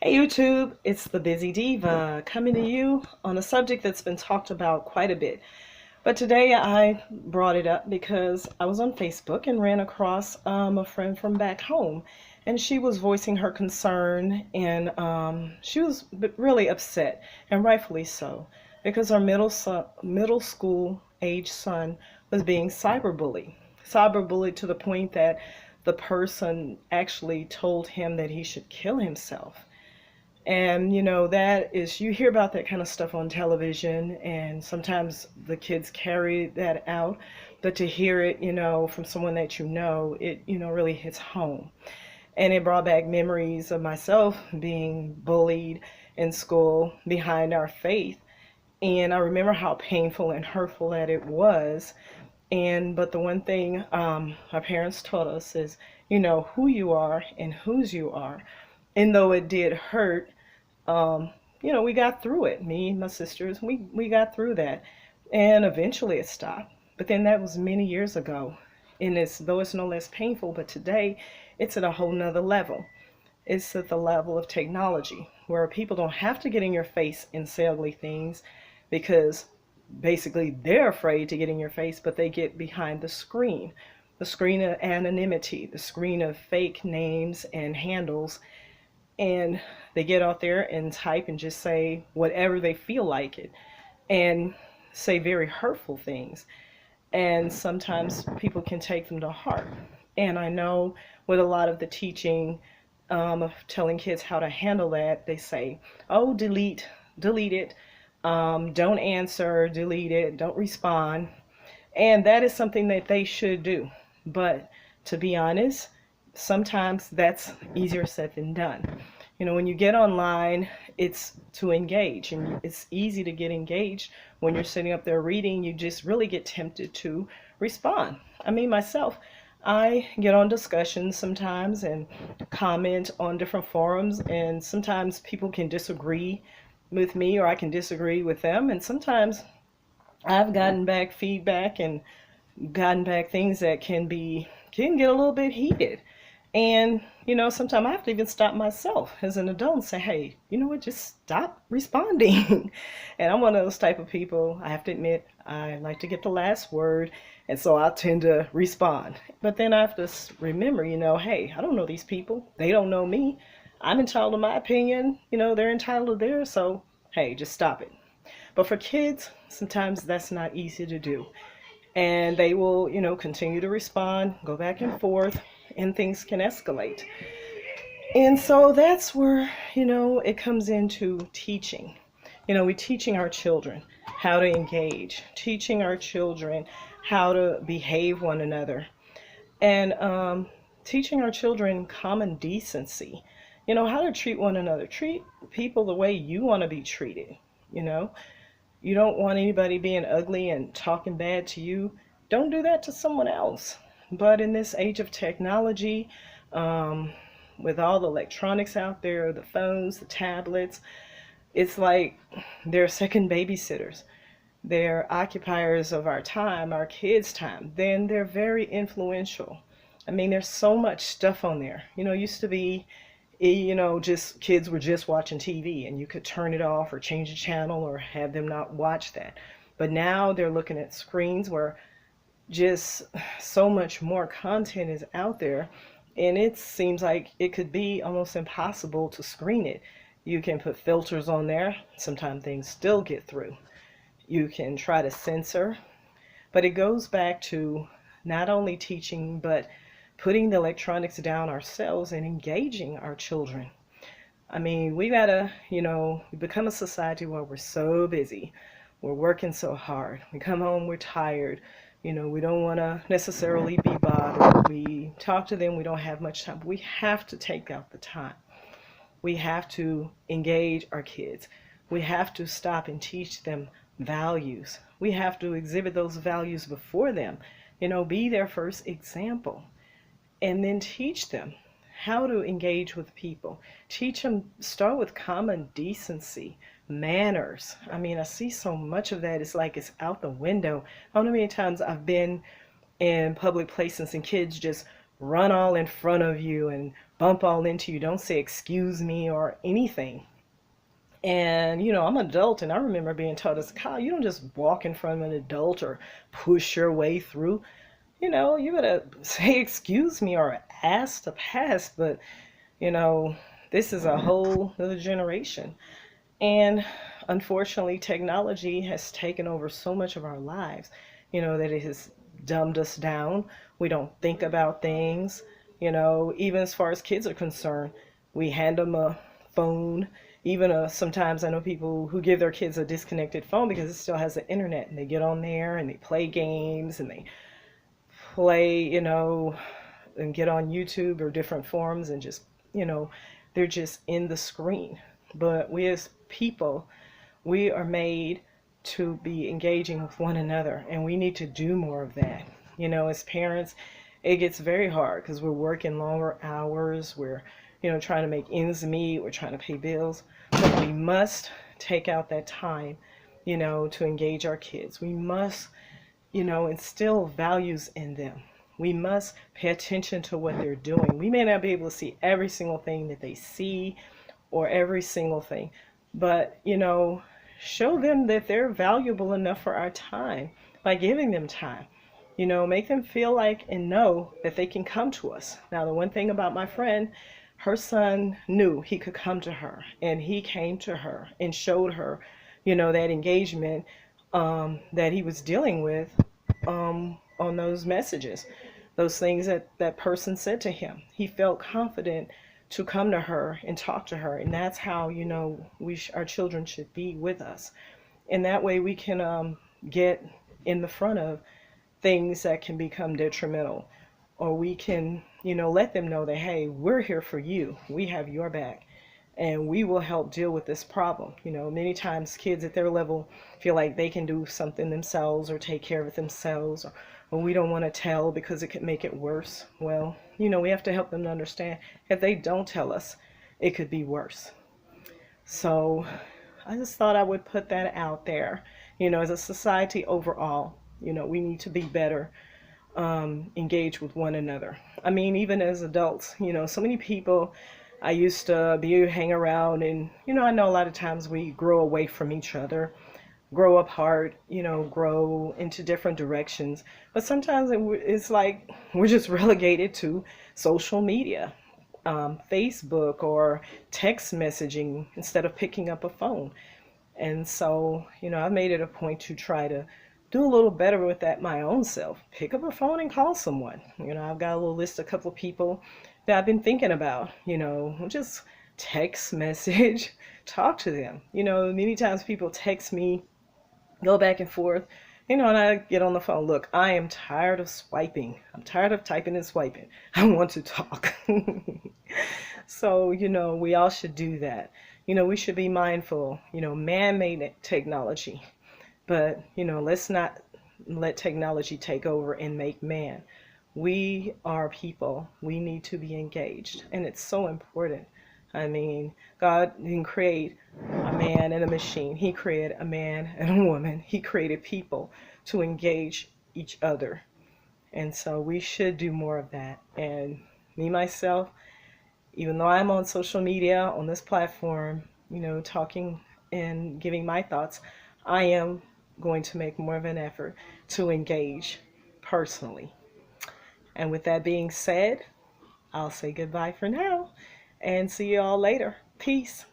Hey YouTube, it's the Busy Diva coming to you on a subject that's been talked about quite a bit. But today I brought it up because I was on Facebook and ran across a friend from back home, and she was voicing her concern, and she was really upset, and rightfully so, because her middle school age son was being cyberbullied to the point that the person actually told him that he should kill himself. And that is, you hear about that kind of stuff on television, and sometimes the kids carry that out. But to hear it, from someone that it, really hits home. And it brought back memories of myself being bullied in school behind our faith. And I remember how painful and hurtful that it was. But the one thing our parents taught us is, who you are and whose you are. And though it did hurt, um, we got through it. Me and my sisters, we got through that. And eventually it stopped. But then that was many years ago. And though it's no less painful, but today it's at a whole nother level. It's at the level of technology where people don't have to get in your face and say ugly things because basically they're afraid to get in your face, but they get behind the screen of anonymity, the screen of fake names and handles, and they get out there and type and just say whatever they feel like it and say very hurtful things. And sometimes people can take them to heart. And I know with a lot of the teaching of telling kids how to handle that, they say, oh, delete it, don't answer, delete it, don't respond. And that is something that they should do. But to be honest, sometimes that's easier said than done. When you get online, it's to engage, and it's easy to get engaged. When you're sitting up there reading, you just really get tempted to respond. I mean, myself, I get on discussions sometimes and comment on different forums, and sometimes people can disagree with me or I can disagree with them, and sometimes I've gotten back feedback and gotten back things that can get a little bit heated. And, sometimes I have to even stop myself as an adult and say, hey, you know what, just stop responding. And I'm one of those type of people, I have to admit, I like to get the last word. And so I tend to respond. But then I have to remember, hey, I don't know these people. They don't know me. I'm entitled to my opinion. They're entitled to theirs. So, hey, just stop it. But for kids, sometimes that's not easy to do. And they will, continue to respond, go back and forth, and things can escalate. And so that's where, it comes into teaching. We're teaching our children how to engage, teaching our children how to behave one another, and teaching our children common decency, how to treat one another, treat people the way you want to be treated, you know. You don't want anybody being ugly and talking bad to you. Don't do that to someone else. But in this age of technology, um, with all the electronics out there, the phones, the tablets, it's like they're second babysitters. They're occupiers of our time, our kids' time. Then they're very influential. I mean, there's so much stuff on there. Used to be, just kids were just watching TV and you could turn it off or change the channel or have them not watch that. But now they're looking at screens where just so much more content is out there, and it seems like it could be almost impossible to screen it. You can put filters on there. Sometimes things still get through. You can try to censor, but it goes back to not only teaching, but putting the electronics down ourselves and engaging our children. I mean, we gotta, become a society where we're so busy. We're working so hard. We come home, we're tired. We don't want to necessarily be bothered. We talk to them, we don't have much time. But we have to take out the time. We have to engage our kids. We have to stop and teach them values. We have to exhibit those values before them. Be their first example. And then teach them how to engage with people. Teach them, start with common decency, manners. I mean, I see so much of that. It's like it's out the window. I don't know how many times I've been in public places and kids just run all in front of you and bump all into you. Don't say excuse me or anything. And, I'm an adult, and I remember being told as a child, you don't just walk in front of an adult or push your way through. You gotta say excuse me or ask to pass. But, you know, this is a whole other generation. And unfortunately, technology has taken over so much of our lives, that it has dumbed us down. We don't think about things, even as far as kids are concerned. We hand them a phone. Even sometimes I know people who give their kids a disconnected phone because it still has the internet, and they get on there and they play games and they play, and get on YouTube or different forums and just, they're just in the screen. But we as people, we are made to be engaging with one another, and we need to do more of that. As parents, it gets very hard because we're working longer hours. We're, trying to make ends meet. We're trying to pay bills. But we must take out that time, to engage our kids. We must, instill values in them. We must pay attention to what they're doing. We may not be able to see every single thing that they see or every single thing, but, show them that they're valuable enough for our time by giving them time. Make them feel like and know that they can come to us. Now, the one thing about my friend, her son knew he could come to her, and he came to her and showed her, that engagement that he was dealing with on those messages, those things that that person said to him. He felt confident to come to her and talk to her, and that's how our children should be with us. And that way we can get in the front of things that can become detrimental, or we can let them know that, hey, we're here for you, we have your back, and we will help deal with this problem. Many times kids at their level feel like they can do something themselves or take care of it themselves, or we don't want to tell because it could make it worse. Well, we have to help them to understand if they don't tell us, it could be worse. So I just thought I would put that out there. As a society overall, we need to be better, engage with one another. I mean, even as adults, so many people I used to hang around, and I know a lot of times we grow away from each other, grow apart, grow into different directions. But sometimes it's like we're just relegated to social media, Facebook or text messaging instead of picking up a phone. And so, I've made it a point to try to do a little better with that my own self. Pick up a phone and call someone. I've got a little list of a couple of people that I've been thinking about, just text message, talk to them. Many times people text me, go back and forth, and I get on the phone. Look, I am tired of swiping. I'm tired of typing and swiping. I want to talk. So, we all should do that. We should be mindful, man-made technology. But, let's not let technology take over and make man. We are people. We need to be engaged. And it's so important. I mean, God didn't create a man and a machine. He created a man and a woman. He created people to engage each other. And so we should do more of that. And me, myself, even though I'm on social media, on this platform, talking and giving my thoughts, I am going to make more of an effort to engage personally. And with that being said, I'll say goodbye for now and see you all later. Peace.